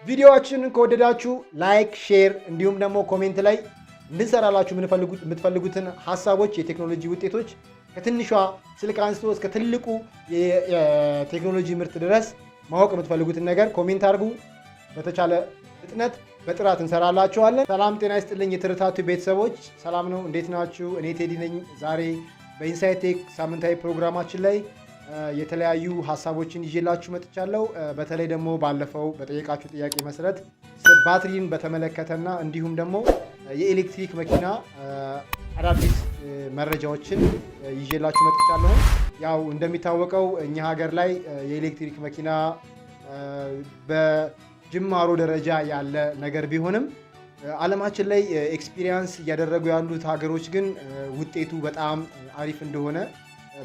ቪዲዮአችንን ከወደዳችሁ ላይክ፣ ሼር እንዲሁም ደግሞ ኮሜንት ላይ እንድንሰራላችሁ የምትፈልጉትን ሐሳቦች፣ የቴክኖሎጂ ውጤቶች ከትንሿ ስልክ አንስቶ እስከ ትልቁ የቴክኖሎጂ ምርት ድረስ ማወቅ የምትፈልጉትን ነገር ኮሜንት አድርጉ። በተቻለ ፍጥነት በጥራት እንሰራላችኋለን። ሰላም ጤና ይስጥልኝ የትርታቱ ቤተሰቦች፣ ሰላም ነው? እንዴት ናችሁ? እኔ ቴዲ ነኝ። ዛሬ በኢንሳይት ቴክ ሳምንታዊ ፕሮግራማችን ላይ የተለያዩ ሐሳቦችን ይዤላችሁ መጥቻለሁ። በተለይ ደግሞ ባለፈው በጠየቃችሁ ጥያቄ መሰረት ባትሪን በተመለከተና እንዲሁም ደግሞ የኤሌክትሪክ መኪና አዳዲስ መረጃዎችን ይዤላችሁ መጥቻለሁ። ያው እንደሚታወቀው እኛ ሀገር ላይ የኤሌክትሪክ መኪና በጅማሮ ደረጃ ያለ ነገር ቢሆንም ዓለማችን ላይ ኤክስፒሪየንስ እያደረጉ ያሉት ሀገሮች ግን ውጤቱ በጣም አሪፍ እንደሆነ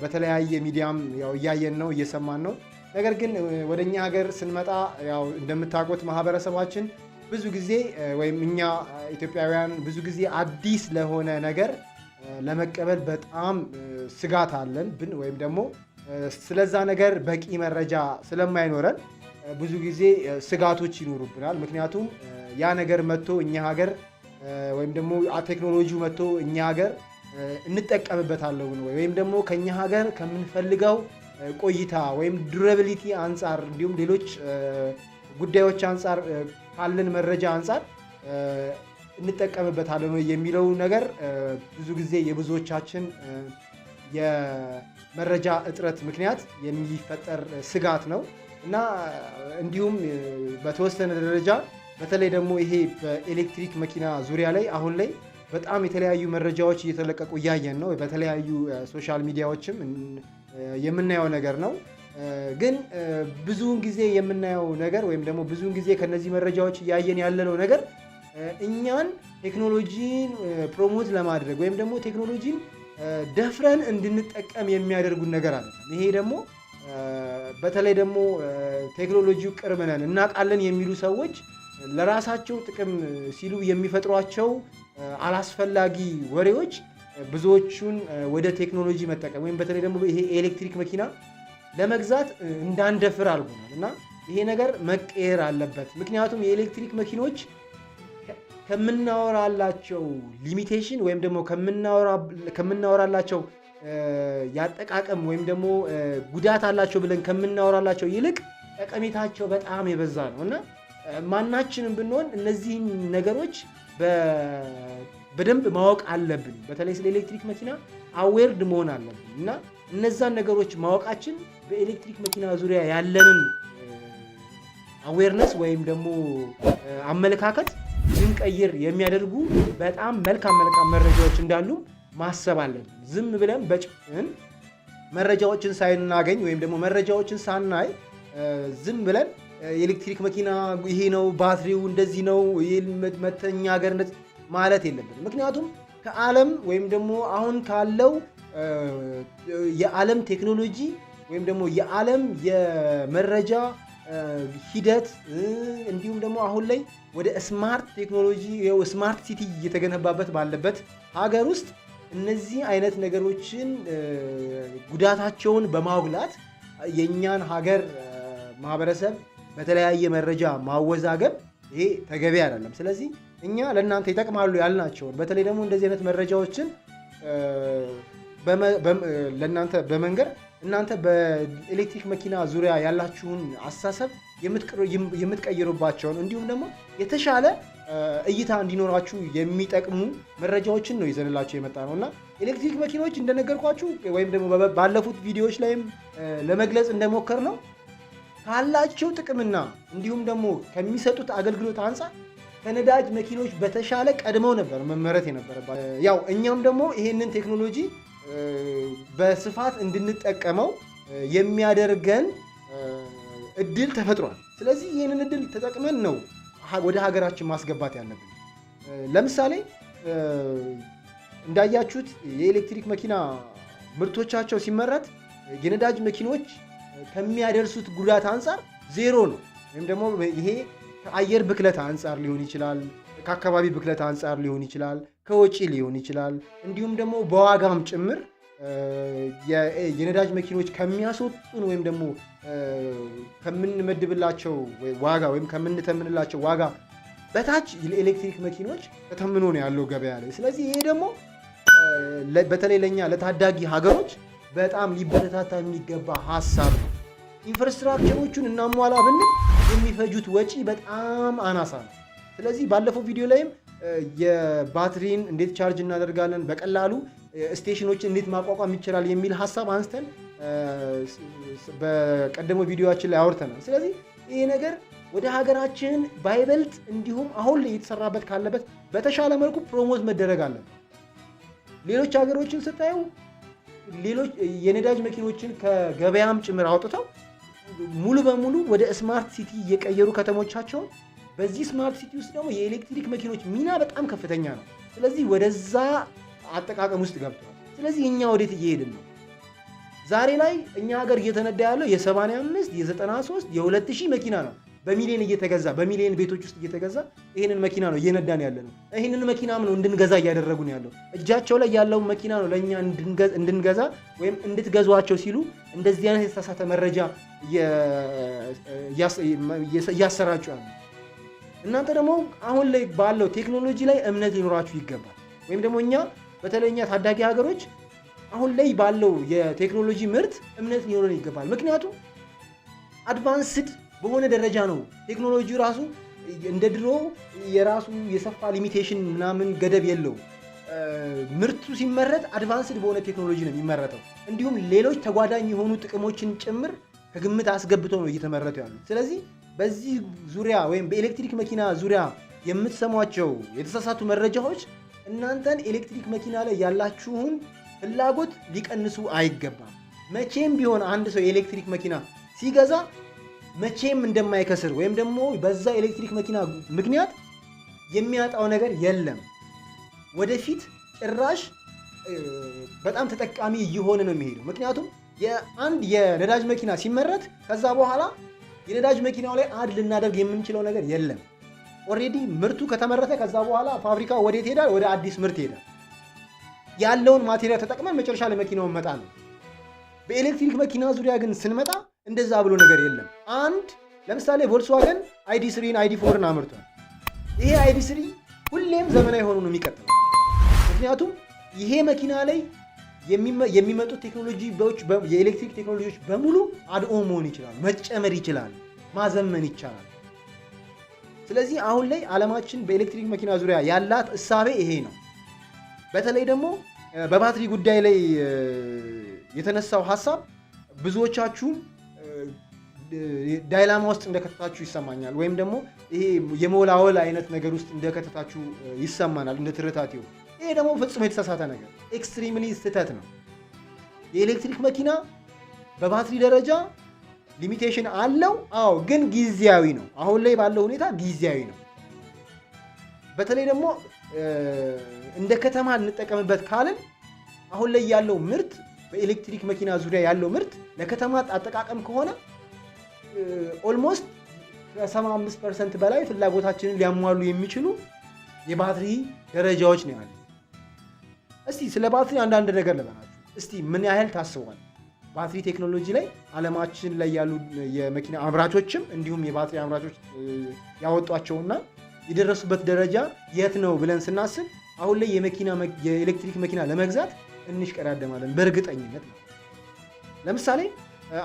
በተለያየ ሚዲያም ያው እያየን ነው፣ እየሰማን ነው። ነገር ግን ወደኛ ሀገር ስንመጣ ያው እንደምታውቁት ማህበረሰባችን ብዙ ጊዜ ወይም እኛ ኢትዮጵያውያን ብዙ ጊዜ አዲስ ለሆነ ነገር ለመቀበል በጣም ስጋት አለን ወይም ደግሞ ስለዛ ነገር በቂ መረጃ ስለማይኖረን ብዙ ጊዜ ስጋቶች ይኖሩብናል። ምክንያቱም ያ ነገር መጥቶ እኛ ሀገር ወይም ደግሞ ቴክኖሎጂው መጥቶ እኛ ሀገር እንጠቀምበታለን ወይም ደግሞ ከኛ ሀገር ከምንፈልገው ቆይታ ወይም ዱራቢሊቲ አንጻር እንዲሁም ሌሎች ጉዳዮች አንጻር ካለን መረጃ አንጻር እንጠቀምበታለን የሚለው ነገር ብዙ ጊዜ የብዙዎቻችን የመረጃ እጥረት ምክንያት የሚፈጠር ስጋት ነው እና እንዲሁም በተወሰነ ደረጃ በተለይ ደግሞ ይሄ በኤሌክትሪክ መኪና ዙሪያ ላይ አሁን ላይ በጣም የተለያዩ መረጃዎች እየተለቀቁ እያየን ነው። በተለያዩ ሶሻል ሚዲያዎችም የምናየው ነገር ነው። ግን ብዙውን ጊዜ የምናየው ነገር ወይም ደግሞ ብዙውን ጊዜ ከነዚህ መረጃዎች እያየን ያለነው ነገር እኛን ቴክኖሎጂን ፕሮሞት ለማድረግ ወይም ደግሞ ቴክኖሎጂን ደፍረን እንድንጠቀም የሚያደርጉን ነገር አለ። ይሄ ደግሞ በተለይ ደግሞ ቴክኖሎጂው ቅርብ ነን እናውቃለን የሚሉ ሰዎች ለራሳቸው ጥቅም ሲሉ የሚፈጥሯቸው አላስፈላጊ ወሬዎች ብዙዎቹን ወደ ቴክኖሎጂ መጠቀም ወይም በተለይ ደግሞ ይሄ ኤሌክትሪክ መኪና ለመግዛት እንዳንደፍር አልሆናል እና ይሄ ነገር መቀየር አለበት። ምክንያቱም የኤሌክትሪክ መኪኖች ከምናወራላቸው ሊሚቴሽን ወይም ደግሞ ከምናወራላቸው ያጠቃቀም ወይም ደግሞ ጉዳት አላቸው ብለን ከምናወራላቸው ይልቅ ጠቀሜታቸው በጣም የበዛ ነው እና ማናችንም ብንሆን እነዚህን ነገሮች በደንብ ማወቅ አለብን። በተለይ ስለ ኤሌክትሪክ መኪና አዌርድ መሆን አለብን እና እነዛን ነገሮች ማወቃችን በኤሌክትሪክ መኪና ዙሪያ ያለንን አዌርነስ ወይም ደግሞ አመለካከት ልንቀይር የሚያደርጉ በጣም መልካም መረጃዎች እንዳሉ ማሰብ አለብን። ዝም ብለን በጭን መረጃዎችን ሳናገኝ ወይም ደግሞ መረጃዎችን ሳናይ ዝም ብለን የኤሌክትሪክ መኪና ይሄ ነው፣ ባትሪው እንደዚህ ነው፣ መተኛ ሀገር እንደዚህ ማለት የለብንም። ምክንያቱም ከዓለም ወይም ደግሞ አሁን ካለው የዓለም ቴክኖሎጂ ወይም ደግሞ የዓለም የመረጃ ሂደት እንዲሁም ደግሞ አሁን ላይ ወደ ስማርት ቴክኖሎጂ ስማርት ሲቲ እየተገነባበት ባለበት ሀገር ውስጥ እነዚህ አይነት ነገሮችን ጉዳታቸውን በማጉላት የእኛን ሀገር ማህበረሰብ በተለያየ መረጃ ማወዛገብ ይሄ ተገቢ አይደለም። ስለዚህ እኛ ለእናንተ ይጠቅማሉ ያልናቸውን በተለይ ደግሞ እንደዚህ አይነት መረጃዎችን ለእናንተ በመንገር እናንተ በኤሌክትሪክ መኪና ዙሪያ ያላችሁን አስተሳሰብ የምትቀይሩባቸውን እንዲሁም ደግሞ የተሻለ እይታ እንዲኖራችሁ የሚጠቅሙ መረጃዎችን ነው ይዘንላችሁ የመጣ ነው እና ኤሌክትሪክ መኪኖች እንደነገርኳችሁ ወይም ደግሞ ባለፉት ቪዲዮዎች ላይም ለመግለጽ እንደሞከር ነው ካላቸው ጥቅምና እንዲሁም ደግሞ ከሚሰጡት አገልግሎት አንጻር ከነዳጅ መኪኖች በተሻለ ቀድመው ነበር መመረት የነበረባቸው። ያው እኛም ደግሞ ይሄንን ቴክኖሎጂ በስፋት እንድንጠቀመው የሚያደርገን እድል ተፈጥሯል። ስለዚህ ይህንን እድል ተጠቅመን ነው ወደ ሀገራችን ማስገባት ያለብን። ለምሳሌ እንዳያችሁት የኤሌክትሪክ መኪና ምርቶቻቸው ሲመረት የነዳጅ መኪኖች ከሚያደርሱት ጉዳት አንጻር ዜሮ ነው። ወይም ደግሞ ይሄ ከአየር ብክለት አንጻር ሊሆን ይችላል፣ ከአካባቢ ብክለት አንጻር ሊሆን ይችላል፣ ከወጪ ሊሆን ይችላል፣ እንዲሁም ደግሞ በዋጋም ጭምር የነዳጅ መኪኖች ከሚያስወጡን ወይም ደግሞ ከምንመድብላቸው ዋጋ ወይም ከምንተምንላቸው ዋጋ በታች የኤሌክትሪክ መኪኖች ተተምኖ ነው ያለው ገበያ ላይ። ስለዚህ ይሄ ደግሞ በተለይ ለኛ ለታዳጊ ሀገሮች በጣም ሊበረታታ የሚገባ ሀሳብ ነው። ኢንፍራስትራክቸሮቹን እናሟላ ብንል የሚፈጁት ወጪ በጣም አናሳ ነው። ስለዚህ ባለፈው ቪዲዮ ላይም የባትሪን እንዴት ቻርጅ እናደርጋለን፣ በቀላሉ ስቴሽኖችን እንዴት ማቋቋም ይችላል የሚል ሀሳብ አንስተን በቀደመው ቪዲዮችን ላይ አውርተናል። ስለዚህ ይሄ ነገር ወደ ሀገራችን ባይበልጥ እንዲሁም አሁን ላይ የተሰራበት ካለበት በተሻለ መልኩ ፕሮሞት መደረግ አለበት። ሌሎች ሀገሮችን ስታዩ ሌሎች የነዳጅ መኪኖችን ከገበያም ጭምር አውጥተው ሙሉ በሙሉ ወደ ስማርት ሲቲ እየቀየሩ ከተሞቻቸውን። በዚህ ስማርት ሲቲ ውስጥ ደግሞ የኤሌክትሪክ መኪኖች ሚና በጣም ከፍተኛ ነው። ስለዚህ ወደዛ አጠቃቀም ውስጥ ገብተዋል። ስለዚህ እኛ ወዴት እየሄድን ነው? ዛሬ ላይ እኛ ሀገር እየተነዳ ያለው የ85 የ93 የ2000 መኪና ነው። በሚሊዮን እየተገዛ በሚሊዮን ቤቶች ውስጥ እየተገዛ ይህንን መኪና ነው እየነዳን ያለ ነው። ይህንን መኪናም ነው እንድንገዛ እያደረጉን ያለው። እጃቸው ላይ ያለው መኪና ነው ለእኛ እንድንገዛ ወይም እንድትገዟቸው ሲሉ እንደዚህ አይነት የተሳሳተ መረጃ እያሰራጩ ያሉ። እናንተ ደግሞ አሁን ላይ ባለው ቴክኖሎጂ ላይ እምነት ሊኖራችሁ ይገባል። ወይም ደግሞ እኛ በተለይ እኛ ታዳጊ ሀገሮች አሁን ላይ ባለው የቴክኖሎጂ ምርት እምነት ሊኖረን ይገባል። ምክንያቱም አድቫንስድ በሆነ ደረጃ ነው ቴክኖሎጂ ራሱ። እንደ ድሮ የራሱ የሰፋ ሊሚቴሽን ምናምን ገደብ የለው። ምርቱ ሲመረት አድቫንስድ በሆነ ቴክኖሎጂ ነው የሚመረተው። እንዲሁም ሌሎች ተጓዳኝ የሆኑ ጥቅሞችን ጭምር ከግምት አስገብተው ነው እየተመረቱ ያሉት። ስለዚህ በዚህ ዙሪያ ወይም በኤሌክትሪክ መኪና ዙሪያ የምትሰሟቸው የተሳሳቱ መረጃዎች እናንተን ኤሌክትሪክ መኪና ላይ ያላችሁን ፍላጎት ሊቀንሱ አይገባም። መቼም ቢሆን አንድ ሰው የኤሌክትሪክ መኪና ሲገዛ መቼም እንደማይከስር ወይም ደግሞ በዛ ኤሌክትሪክ መኪና ምክንያት የሚያጣው ነገር የለም። ወደፊት ጭራሽ በጣም ተጠቃሚ እየሆነ ነው የሚሄደው። ምክንያቱም የአንድ የነዳጅ መኪና ሲመረት ከዛ በኋላ የነዳጅ መኪናው ላይ አድ ልናደርግ የምንችለው ነገር የለም። ኦልሬዲ ምርቱ ከተመረተ ከዛ በኋላ ፋብሪካ ወዴት ሄዳል? ወደ አዲስ ምርት ሄዳል። ያለውን ማቴሪያል ተጠቅመን መጨረሻ ላይ መኪናውን መጣ ነው። በኤሌክትሪክ መኪና ዙሪያ ግን ስንመጣ እንደዛ ብሎ ነገር የለም። አንድ ለምሳሌ ቮልክስዋገን ID3 ID4ን አምርቷል። ይሄ ID3 ሁሌም ዘመናዊ ሆኖ ነው የሚቀጥለው። ምክንያቱም ይሄ መኪና ላይ የሚመጡት ቴክኖሎጂዎች የኤሌክትሪክ ቴክኖሎጂዎች በሙሉ አድኦን መሆን ይችላል፣ መጨመር ይችላል፣ ማዘመን ይቻላል። ስለዚህ አሁን ላይ ዓለማችን በኤሌክትሪክ መኪና ዙሪያ ያላት እሳቤ ይሄ ነው። በተለይ ደግሞ በባትሪ ጉዳይ ላይ የተነሳው ሀሳብ ብዙዎቻችሁ ዳይላማ ውስጥ እንደከተታችሁ ይሰማኛል። ወይም ደግሞ ይሄ የመወላወል አይነት ነገር ውስጥ እንደከተታችሁ ይሰማናል እንደ ትርታቴው። ይሄ ደግሞ ፍጹም የተሳሳተ ነገር፣ ኤክስትሪምሊ ስህተት ነው። የኤሌክትሪክ መኪና በባትሪ ደረጃ ሊሚቴሽን አለው። አዎ፣ ግን ጊዜያዊ ነው። አሁን ላይ ባለው ሁኔታ ጊዜያዊ ነው። በተለይ ደግሞ እንደ ከተማ እንጠቀምበት ካልን አሁን ላይ ያለው ምርት በኤሌክትሪክ መኪና ዙሪያ ያለው ምርት ለከተማ አጠቃቀም ከሆነ ኦልሞስት ከ75% በላይ ፍላጎታችንን ሊያሟሉ የሚችሉ የባትሪ ደረጃዎች ነው ያሉ። እስቲ ስለ ባትሪ አንዳንድ ነገር ልበላችሁ። እስቲ ምን ያህል ታስቧል? ባትሪ ቴክኖሎጂ ላይ ዓለማችን ላይ ያሉ የመኪና አምራቾችም እንዲሁም የባትሪ አምራቾች ያወጧቸውና የደረሱበት ደረጃ የት ነው ብለን ስናስብ አሁን ላይ የኤሌክትሪክ መኪና ለመግዛት እንሽቀዳደማለን በእርግጠኝነት ነው። ለምሳሌ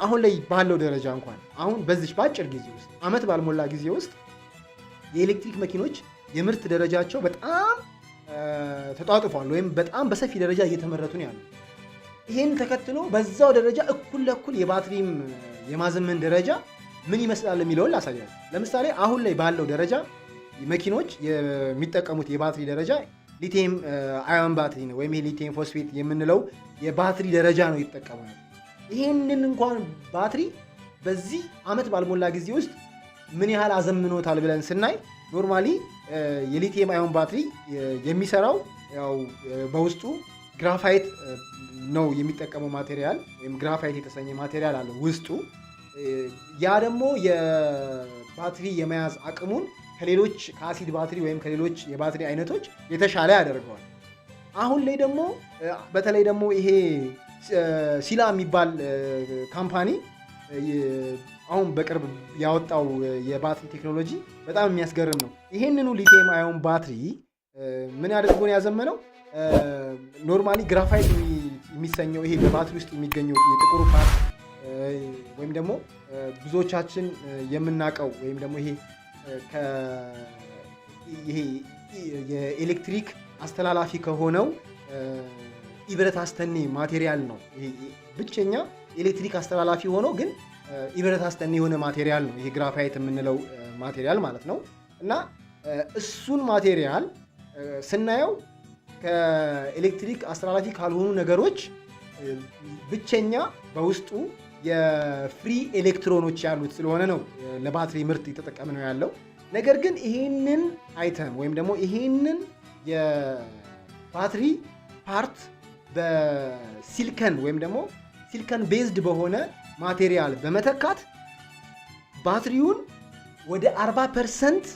አሁን ላይ ባለው ደረጃ እንኳን አሁን በዚህ በአጭር ጊዜ ውስጥ ዓመት ባልሞላ ጊዜ ውስጥ የኤሌክትሪክ መኪኖች የምርት ደረጃቸው በጣም ተጧጡፏል ወይም በጣም በሰፊ ደረጃ እየተመረቱ ነው ያሉት። ይህን ተከትሎ በዛው ደረጃ እኩል ለእኩል የባትሪም የማዘመን ደረጃ ምን ይመስላል የሚለውን ላሳያችሁ። ለምሳሌ አሁን ላይ ባለው ደረጃ መኪኖች የሚጠቀሙት የባትሪ ደረጃ ሊቲየም አዮን ባትሪ ነው ወይም ሊቲየም ፎስፌት የምንለው የባትሪ ደረጃ ነው ይጠቀሙ። ይህንን እንኳን ባትሪ በዚህ ዓመት ባልሞላ ጊዜ ውስጥ ምን ያህል አዘምኖታል ብለን ስናይ ኖርማሊ የሊቲየም አዮን ባትሪ የሚሰራው ያው በውስጡ ግራፋይት ነው የሚጠቀመው ማቴሪያል ወይም ግራፋይት የተሰኘ ማቴሪያል አለው ውስጡ። ያ ደግሞ የባትሪ የመያዝ አቅሙን ከሌሎች ከአሲድ ባትሪ ወይም ከሌሎች የባትሪ አይነቶች የተሻለ ያደርገዋል። አሁን ላይ ደግሞ በተለይ ደግሞ ይሄ ሲላ የሚባል ካምፓኒ አሁን በቅርብ ያወጣው የባትሪ ቴክኖሎጂ በጣም የሚያስገርም ነው። ይሄንኑ ሊቲየም አዮን ባትሪ ምን አድርጎ ነው ያዘመነው? ኖርማሊ ግራፋይት የሚሰኘው ይሄ በባትሪ ውስጥ የሚገኘው የጥቁሩ ፓርት ወይም ደግሞ ብዙዎቻችን የምናውቀው ወይም ደግሞ ይሄ የኤሌክትሪክ አስተላላፊ ከሆነው ኢብረት አስተኔ ማቴሪያል ነው። ይሄ ብቸኛ ኤሌክትሪክ አስተላላፊ ሆኖ ግን ኢብረት አስተኔ የሆነ ማቴሪያል ነው። ይሄ ግራፋይት የምንለው ማቴሪያል ማለት ነው። እና እሱን ማቴሪያል ስናየው ከኤሌክትሪክ አስተላላፊ ካልሆኑ ነገሮች ብቸኛ በውስጡ የፍሪ ኤሌክትሮኖች ያሉት ስለሆነ ነው ለባትሪ ምርት የተጠቀመ ነው ያለው። ነገር ግን ይሄንን አይተም ወይም ደግሞ ይሄንን የባትሪ ፓርት በሲሊከን ወይም ደግሞ ሲሊከን ቤዝድ በሆነ ማቴሪያል በመተካት ባትሪውን ወደ 40%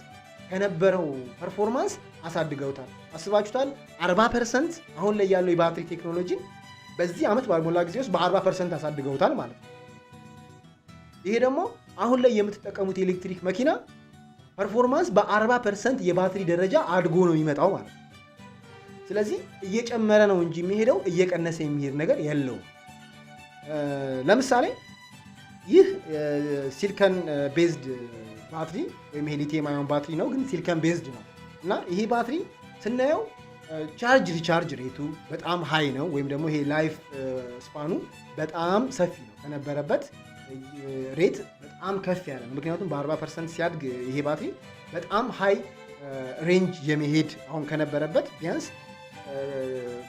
ከነበረው ፐርፎርማንስ አሳድገውታል። አስባችሁታል? 40% አሁን ላይ ያለው የባትሪ ቴክኖሎጂ በዚህ ዓመት ባልሞላ ጊዜ ውስጥ በ40% አሳድገውታል ማለት ነው። ይሄ ደግሞ አሁን ላይ የምትጠቀሙት የኤሌክትሪክ መኪና ፐርፎርማንስ በ40% የባትሪ ደረጃ አድጎ ነው የሚመጣው ማለት ነው። ስለዚህ እየጨመረ ነው እንጂ የሚሄደው እየቀነሰ የሚሄድ ነገር የለውም። ለምሳሌ ይህ ሲሊከን ቤዝድ ባትሪ ወይም ሊቲየም አዮን ባትሪ ነው፣ ግን ሲሊከን ቤዝድ ነው እና ይሄ ባትሪ ስናየው ቻርጅ ሪቻርጅ ሬቱ በጣም ሃይ ነው፣ ወይም ደግሞ ይሄ ላይፍ ስፓኑ በጣም ሰፊ ነው። ከነበረበት ሬት በጣም ከፍ ያለ ነው። ምክንያቱም በ40% ሲያድግ ይሄ ባትሪ በጣም ሃይ ሬንጅ የመሄድ አሁን ከነበረበት ቢያንስ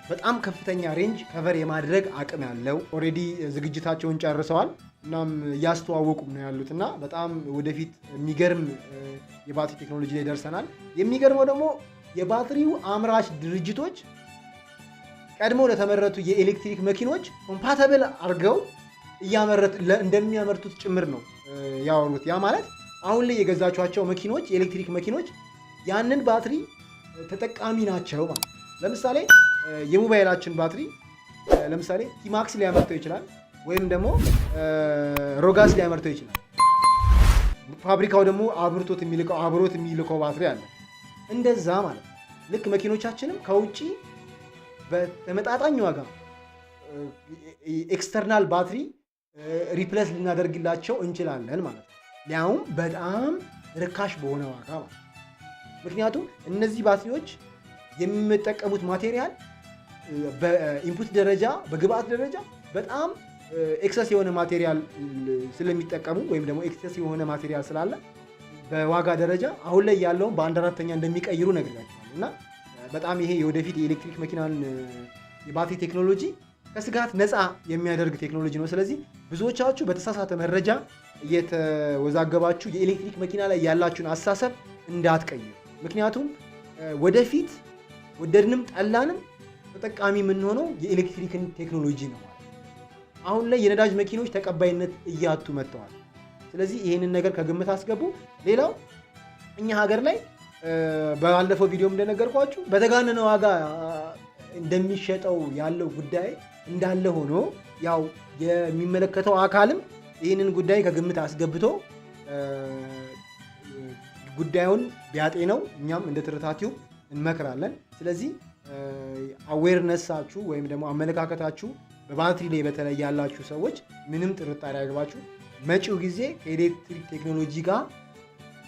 በጣም ከፍተኛ ሬንጅ ከቨር የማድረግ አቅም ያለው ኦልሬዲ ዝግጅታቸውን ጨርሰዋል። እናም እያስተዋወቁም ነው ያሉት እና በጣም ወደፊት የሚገርም የባትሪ ቴክኖሎጂ ላይ ደርሰናል። የሚገርመው ደግሞ የባትሪው አምራች ድርጅቶች ቀድሞ ለተመረቱ የኤሌክትሪክ መኪኖች ኮምፓተብል አድርገው እንደሚያመርቱት ጭምር ነው ያወሩት። ያ ማለት አሁን ላይ የገዛቿቸው መኪኖች የኤሌክትሪክ መኪኖች ያንን ባትሪ ተጠቃሚ ናቸው ማለት። ለምሳሌ የሞባይላችን ባትሪ ለምሳሌ ቲማክስ ሊያመርተው ይችላል፣ ወይም ደግሞ ሮጋስ ሊያመርተው ይችላል። ፋብሪካው ደግሞ አብሮት የሚልከው ባትሪ አለ። እንደዛ ማለት ነው። ልክ መኪኖቻችንም ከውጪ በተመጣጣኝ ዋጋ ኤክስተርናል ባትሪ ሪፕሌስ ልናደርግላቸው እንችላለን ማለት ነው። ሊያውም በጣም ርካሽ በሆነ ዋጋ ማለት ነው። ምክንያቱም እነዚህ ባትሪዎች የሚጠቀሙት ማቴሪያል በኢንፑት ደረጃ በግብአት ደረጃ በጣም ኤክሰስ የሆነ ማቴሪያል ስለሚጠቀሙ ወይም ደግሞ ኤክሰስ የሆነ ማቴሪያል ስላለ በዋጋ ደረጃ አሁን ላይ ያለውን በ1/4 እንደሚቀይሩ ነግሬያቸዋለሁ። እና በጣም ይሄ የወደፊት የኤሌክትሪክ መኪናን የባትሪ ቴክኖሎጂ ከስጋት ነፃ የሚያደርግ ቴክኖሎጂ ነው። ስለዚህ ብዙዎቻችሁ በተሳሳተ መረጃ እየተወዛገባችሁ የኤሌክትሪክ መኪና ላይ ያላችሁን አስተሳሰብ እንዳትቀይሩ። ምክንያቱም ወደፊት ወደድንም ጠላንም ተጠቃሚ የምንሆነው የኤሌክትሪክን ቴክኖሎጂ ነው ማለት። አሁን ላይ የነዳጅ መኪኖች ተቀባይነት እያጡ መጥተዋል። ስለዚህ ይህንን ነገር ከግምት አስገቡ። ሌላው እኛ ሀገር ላይ ባለፈው ቪዲዮም እንደነገርኳችሁ በተጋነነ ዋጋ እንደሚሸጠው ያለው ጉዳይ እንዳለ ሆኖ ያው የሚመለከተው አካልም ይህንን ጉዳይ ከግምት አስገብቶ ጉዳዩን ቢያጤነው እኛም እንደ ትርታ ቲዩብ እንመክራለን። ስለዚህ አዌርነሳችሁ ወይም ደግሞ አመለካከታችሁ በባትሪ ላይ በተለይ ያላችሁ ሰዎች ምንም ጥርጣሬ አይገባችሁ። መጪው ጊዜ ከኤሌክትሪክ ቴክኖሎጂ ጋር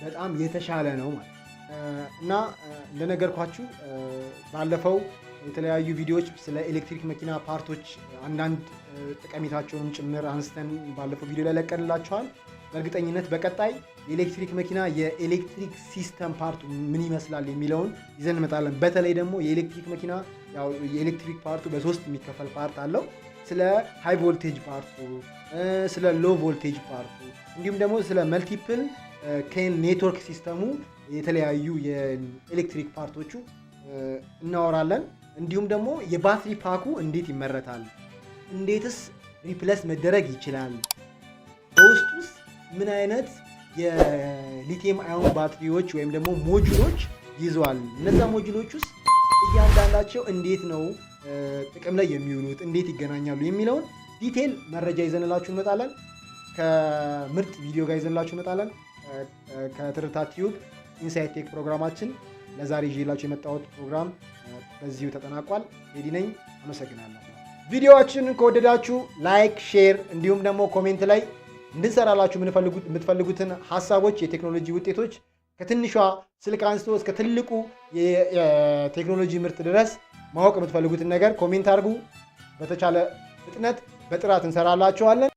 በጣም የተሻለ ነው ማለት እና እንደነገርኳችሁ ባለፈው የተለያዩ ቪዲዮዎች ስለ ኤሌክትሪክ መኪና ፓርቶች አንዳንድ ጠቀሜታቸውንም ጭምር አንስተን ባለፈው ቪዲዮ ላይ ለቀንላችኋል። በእርግጠኝነት በቀጣይ የኤሌክትሪክ መኪና የኤሌክትሪክ ሲስተም ፓርቱ ምን ይመስላል የሚለውን ይዘን እንመጣለን። በተለይ ደግሞ የኤሌክትሪክ መኪና ያው የኤሌክትሪክ ፓርቱ በሶስት የሚከፈል ፓርት አለው። ስለ ሃይ ቮልቴጅ ፓርቱ፣ ስለ ሎ ቮልቴጅ ፓርቱ እንዲሁም ደግሞ ስለ መልቲፕል ኬን ኔትወርክ ሲስተሙ የተለያዩ የኤሌክትሪክ ፓርቶቹ እናወራለን። እንዲሁም ደግሞ የባትሪ ፓኩ እንዴት ይመረታል፣ እንዴትስ ሪፕለስ መደረግ ይችላል፣ በውስጡስ ምን አይነት የሊቲየም አዮን ባትሪዎች ወይም ደግሞ ሞጁሎች ይዘዋል፣ እነዛ ሞጁሎች ውስጥ እያንዳንዳቸው እንዴት ነው ጥቅም ላይ የሚውሉት፣ እንዴት ይገናኛሉ የሚለውን ዲቴል መረጃ ይዘንላችሁ እንመጣለን። ከምርጥ ቪዲዮ ጋር ይዘንላችሁ እንመጣለን። ከትርታ ቲዩብ ኢንሳይት ቴክ ፕሮግራማችን ለዛሬ ይዤላችሁ የመጣሁት ፕሮግራም በዚሁ ተጠናቋል። ቴዲ ነኝ። አመሰግናለሁ። ቪዲዮዎችንን ከወደዳችሁ ላይክ፣ ሼር እንዲሁም ደግሞ ኮሜንት ላይ እንድንሰራላችሁ የምትፈልጉትን ሀሳቦች፣ የቴክኖሎጂ ውጤቶች ከትንሿ ስልክ አንስቶ እስከ ትልቁ የቴክኖሎጂ ምርት ድረስ ማወቅ የምትፈልጉትን ነገር ኮሜንት አድርጉ። በተቻለ ፍጥነት በጥራት እንሰራላችኋለን።